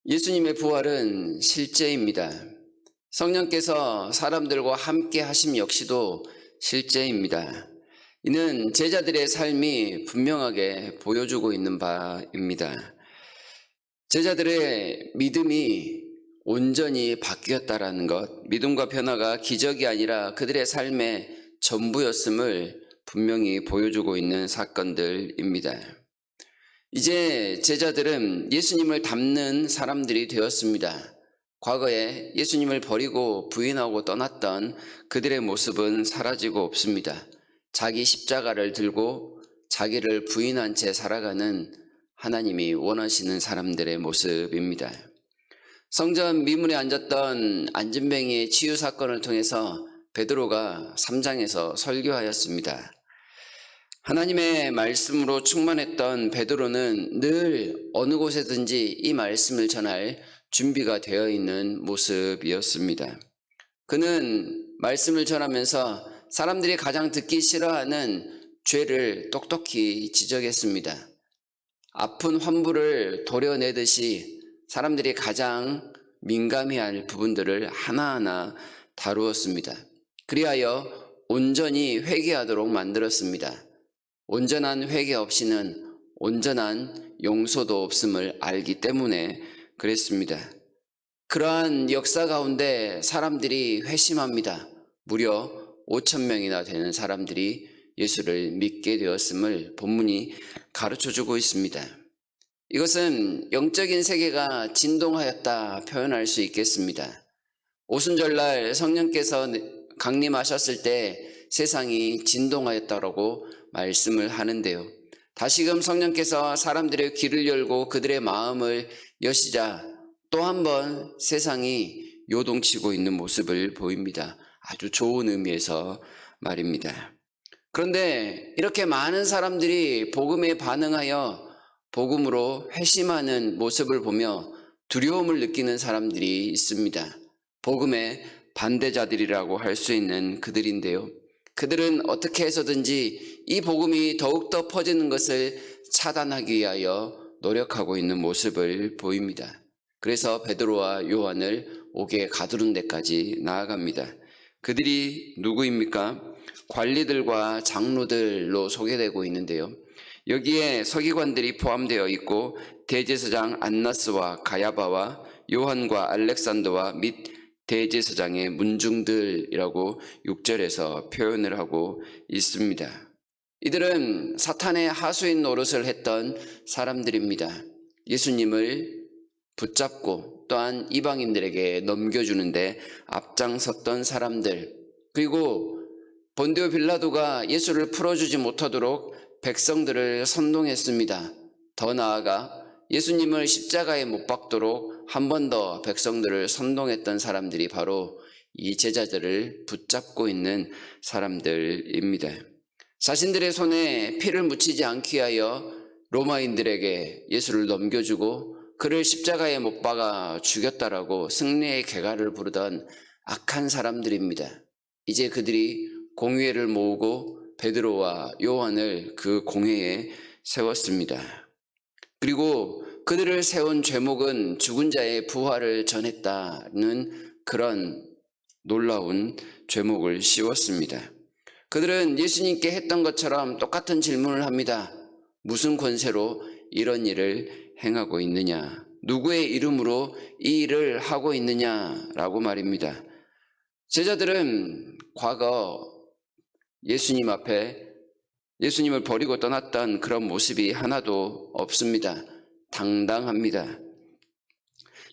예수님의 부활은 실제입니다. 성령께서 사람들과 함께 하심 역시도 실제입니다. 이는 제자들의 삶이 분명하게 보여주고 있는 바입니다. 제자들의 믿음이 온전히 바뀌었다라는 것, 믿음과 변화가 기적이 아니라 그들의 삶의 전부였음을 분명히 보여주고 있는 사건들입니다. 이제 제자들은 예수님을 닮는 사람들이 되었습니다. 과거에 예수님을 버리고 부인하고 떠났던 그들의 모습은 사라지고 없습니다. 자기 십자가를 들고 자기를 부인한 채 살아가는 하나님이 원하시는 사람들의 모습입니다. 성전 미문에 앉았던 안진뱅이의 치유 사건을 통해서 베드로가 3장에서 설교하였습니다. 하나님의 말씀으로 충만했던 베드로는 늘 어느 곳에든지 이 말씀을 전할 준비가 되어 있는 모습이었습니다. 그는 말씀을 전하면서 사람들이 가장 듣기 싫어하는 죄를 똑똑히 지적했습니다. 아픈 환부를 도려내듯이 사람들이 가장 민감해할 부분들을 하나하나 다루었습니다. 그리하여 온전히 회개하도록 만들었습니다. 온전한 회개 없이는 온전한 용서도 없음을 알기 때문에 그랬습니다. 그러한 역사 가운데 사람들이 회심합니다. 무려 5,000명이나 되는 사람들이 예수를 믿게 되었음을 본문이 가르쳐주고 있습니다. 이것은 영적인 세계가 진동하였다 표현할 수 있겠습니다. 오순절날 성령께서 강림하셨을 때 세상이 진동하였다라고 말씀을 하는데요. 다시금 성령께서 사람들의 귀를 열고 그들의 마음을 여시자 또 한 번 세상이 요동치고 있는 모습을 보입니다. 아주 좋은 의미에서 말입니다. 그런데 이렇게 많은 사람들이 복음에 반응하여 복음으로 회심하는 모습을 보며 두려움을 느끼는 사람들이 있습니다. 복음의 반대자들이라고 할 수 있는 그들인데요. 그들은 어떻게 해서든지 이 복음이 더욱더 퍼지는 것을 차단하기 위하여 노력하고 있는 모습을 보입니다. 그래서 베드로와 요한을 옥에 가두는 데까지 나아갑니다. 그들이 누구입니까? 관리들과 장로들로 소개되고 있는데요. 여기에 서기관들이 포함되어 있고 대제사장 안나스와 가야바와 요한과 알렉산더와 및 대제사장의 문중들이라고 6절에서 표현을 하고 있습니다. 이들은 사탄의 하수인 노릇을 했던 사람들입니다. 예수님을 붙잡고 또한 이방인들에게 넘겨주는데 앞장섰던 사람들, 그리고 본디오 빌라도가 예수를 풀어주지 못하도록 백성들을 선동했습니다. 더 나아가 예수님을 십자가에 못 박도록 한 번 더 백성들을 선동했던 사람들이 바로 이 제자들을 붙잡고 있는 사람들입니다. 자신들의 손에 피를 묻히지 않기 위하여 로마인들에게 예수를 넘겨주고 그를 십자가에 못 박아 죽였다라고 승리의 개가를 부르던 악한 사람들입니다. 이제 그들이 공회를 모으고 베드로와 요한을 그 공회에 세웠습니다. 그리고 그들을 세운 죄목은 죽은 자의 부활을 전했다는 그런 놀라운 죄목을 씌웠습니다. 그들은 예수님께 했던 것처럼 똑같은 질문을 합니다. 무슨 권세로 이런 일을 행하고 있느냐? 누구의 이름으로 이 일을 하고 있느냐라고 말입니다. 제자들은 과거 예수님 앞에 예수님을 버리고 떠났던 그런 모습이 하나도 없습니다. 당당합니다.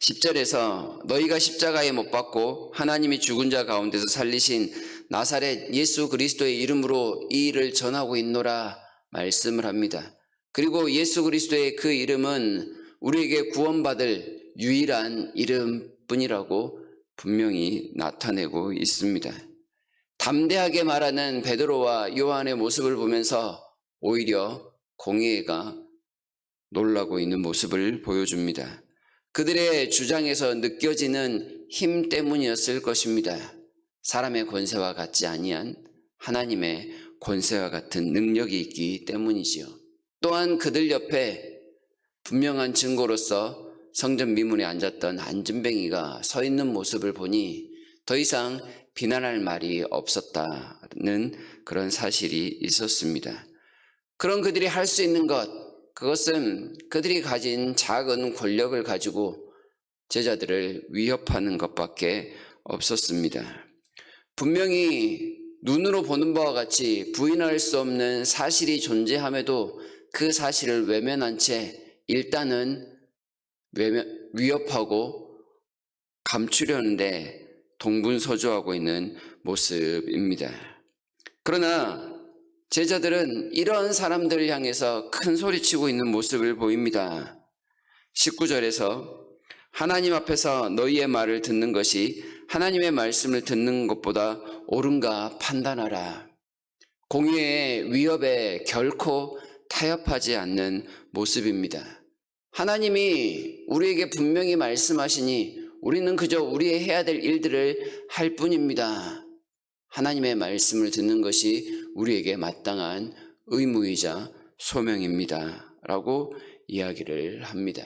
10절에서 너희가 십자가에 못 박고 하나님이 죽은 자 가운데서 살리신 나사렛 예수 그리스도의 이름으로 이 일을 전하고 있노라 말씀을 합니다. 그리고 예수 그리스도의 그 이름은 우리에게 구원받을 유일한 이름뿐이라고 분명히 나타내고 있습니다. 담대하게 말하는 베드로와 요한의 모습을 보면서 오히려 공회가 놀라고 있는 모습을 보여줍니다. 그들의 주장에서 느껴지는 힘 때문이었을 것입니다. 사람의 권세와 같지 아니한 하나님의 권세와 같은 능력이 있기 때문이지요. 또한 그들 옆에 분명한 증거로서 성전 미문에 앉았던 안진뱅이가 서 있는 모습을 보니 더 이상 비난할 말이 없었다는 그런 사실이 있었습니다. 그런 그들이 할 수 있는 것, 그것은 그들이 가진 작은 권력을 가지고 제자들을 위협하는 것밖에 없었습니다. 분명히 눈으로 보는 바와 같이 부인할 수 없는 사실이 존재함에도 그 사실을 외면한 채 일단은 위협하고 감추려는데 동분서주하고 있는 모습입니다. 그러나 제자들은 이런 사람들을 향해서 큰 소리치고 있는 모습을 보입니다. 19절에서 하나님 앞에서 너희의 말을 듣는 것이 하나님의 말씀을 듣는 것보다 옳은가 판단하라. 공의의 위협에 결코 타협하지 않는 모습입니다. 하나님이 우리에게 분명히 말씀하시니 우리는 그저 우리의 해야 될 일들을 할 뿐입니다. 하나님의 말씀을 듣는 것이 우리에게 마땅한 의무이자 소명입니다. 라고 이야기를 합니다.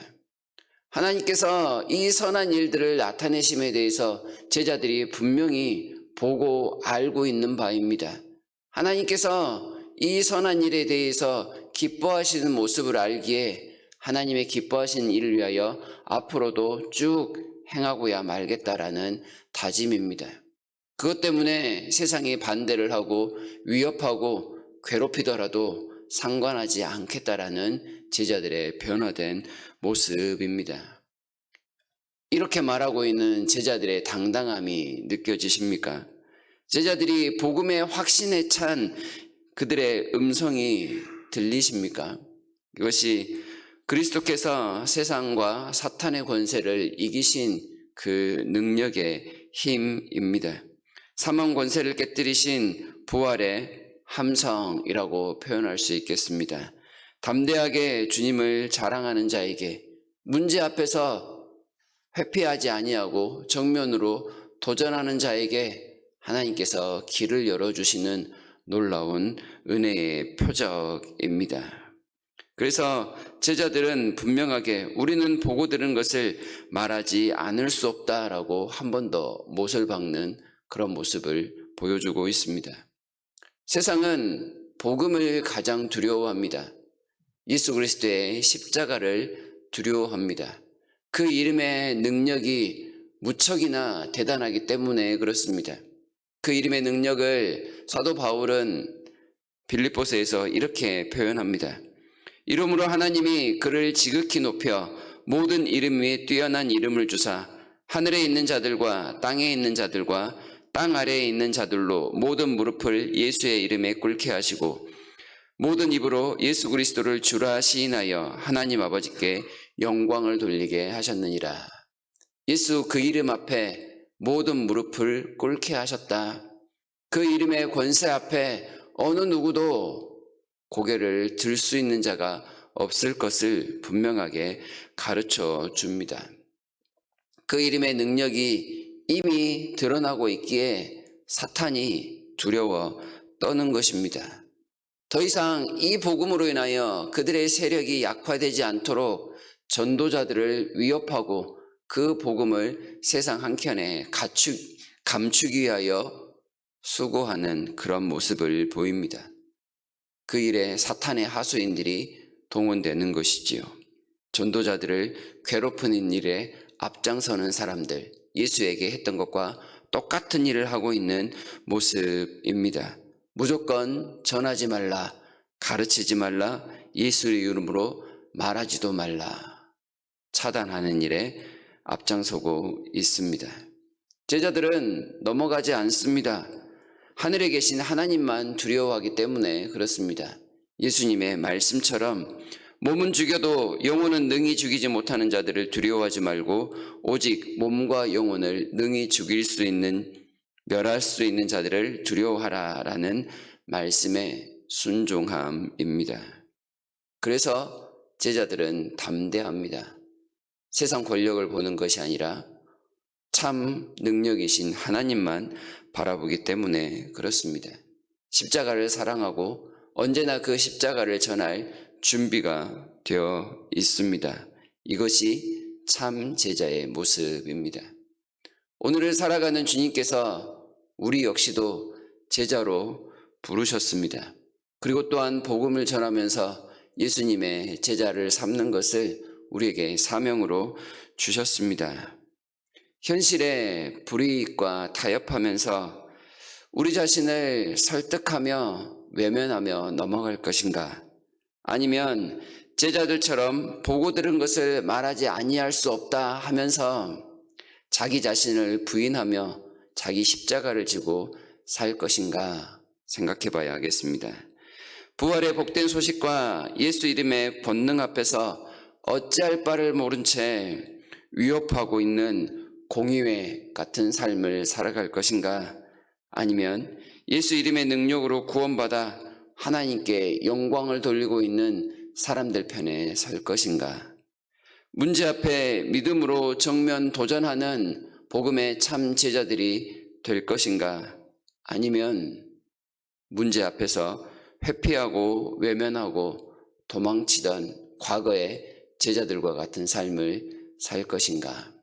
하나님께서 이 선한 일들을 나타내심에 대해서 제자들이 분명히 보고 알고 있는 바입니다. 하나님께서 이 선한 일에 대해서 기뻐하시는 모습을 알기에 하나님의 기뻐하시는 일을 위하여 앞으로도 쭉 행하고야 말겠다라는 다짐입니다. 그것 때문에 세상이 반대를 하고 위협하고 괴롭히더라도 상관하지 않겠다라는 제자들의 변화된 모습입니다. 이렇게 말하고 있는 제자들의 당당함이 느껴지십니까? 제자들이 복음의 확신에 찬 그들의 음성이 들리십니까? 이것이 그리스도께서 세상과 사탄의 권세를 이기신 그 능력의 힘입니다. 사망 권세를 깨뜨리신 부활의 함성이라고 표현할 수 있겠습니다. 담대하게 주님을 자랑하는 자에게 문제 앞에서 회피하지 아니하고 정면으로 도전하는 자에게 하나님께서 길을 열어주시는 놀라운 은혜의 표적입니다. 그래서 제자들은 분명하게 우리는 보고 들은 것을 말하지 않을 수 없다라고 한 번 더 못을 박는 그런 모습을 보여주고 있습니다. 세상은 복음을 가장 두려워합니다. 예수 그리스도의 십자가를 두려워합니다. 그 이름의 능력이 무척이나 대단하기 때문에 그렇습니다. 그 이름의 능력을 사도 바울은 빌립보서에서 이렇게 표현합니다. 이름으로 하나님이 그를 지극히 높여 모든 이름 위에 뛰어난 이름을 주사 하늘에 있는 자들과 땅에 있는 자들과 땅 아래에 있는 자들로 모든 무릎을 예수의 이름에 꿇게 하시고 모든 입으로 예수 그리스도를 주라 시인하여 하나님 아버지께 영광을 돌리게 하셨느니라. 예수 그 이름 앞에 모든 무릎을 꿇게 하셨다. 그 이름의 권세 앞에 어느 누구도 고개를 들 수 있는 자가 없을 것을 분명하게 가르쳐 줍니다. 그 이름의 능력이 이미 드러나고 있기에 사탄이 두려워 떠는 것입니다. 더 이상 이 복음으로 인하여 그들의 세력이 약화되지 않도록 전도자들을 위협하고 그 복음을 세상 한켠에 감추기 위하여 수고하는 그런 모습을 보입니다. 그 일에 사탄의 하수인들이 동원되는 것이지요. 전도자들을 괴롭히는 일에 앞장서는 사람들, 예수에게 했던 것과 똑같은 일을 하고 있는 모습입니다. 무조건 전하지 말라, 가르치지 말라, 예수의 이름으로 말하지도 말라, 차단하는 일에 앞장서고 있습니다. 제자들은 넘어가지 않습니다. 하늘에 계신 하나님만 두려워하기 때문에 그렇습니다. 예수님의 말씀처럼 몸은 죽여도 영혼은 능히 죽이지 못하는 자들을 두려워하지 말고 오직 몸과 영혼을 능히 죽일 수 있는, 멸할 수 있는 자들을 두려워하라라는 말씀의 순종함입니다. 그래서 제자들은 담대합니다. 세상 권력을 보는 것이 아니라 참 능력이신 하나님만 바라보기 때문에 그렇습니다. 십자가를 사랑하고 언제나 그 십자가를 전할 준비가 되어 있습니다. 이것이 참 제자의 모습입니다. 오늘을 살아가는 주님께서 우리 역시도 제자로 부르셨습니다. 그리고 또한 복음을 전하면서 예수님의 제자를 삼는 것을 우리에게 사명으로 주셨습니다. 현실에 불이익과 타협하면서 우리 자신을 설득하며 외면하며 넘어갈 것인가? 아니면 제자들처럼 보고 들은 것을 말하지 아니할 수 없다 하면서 자기 자신을 부인하며 자기 십자가를 지고 살 것인가 생각해 봐야 하겠습니다. 부활의 복된 소식과 예수 이름의 본능 앞에서 어찌할 바를 모른 채 위협하고 있는 공의회 같은 삶을 살아갈 것인가? 아니면 예수 이름의 능력으로 구원받아 하나님께 영광을 돌리고 있는 사람들 편에 설 것인가? 문제 앞에 믿음으로 정면 도전하는 복음의 참 제자들이 될 것인가? 아니면 문제 앞에서 회피하고 외면하고 도망치던 과거의 제자들과 같은 삶을 살 것인가?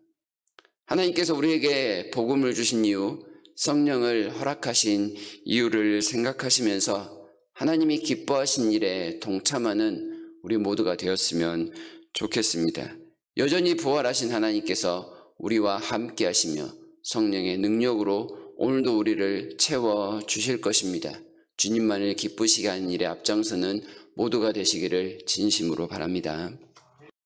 하나님께서 우리에게 복음을 주신 이유, 성령을 허락하신 이유를 생각하시면서 하나님이 기뻐하신 일에 동참하는 우리 모두가 되었으면 좋겠습니다. 여전히 부활하신 하나님께서 우리와 함께 하시며 성령의 능력으로 오늘도 우리를 채워 주실 것입니다. 주님만을 기쁘시게 하는 일에 앞장서는 모두가 되시기를 진심으로 바랍니다.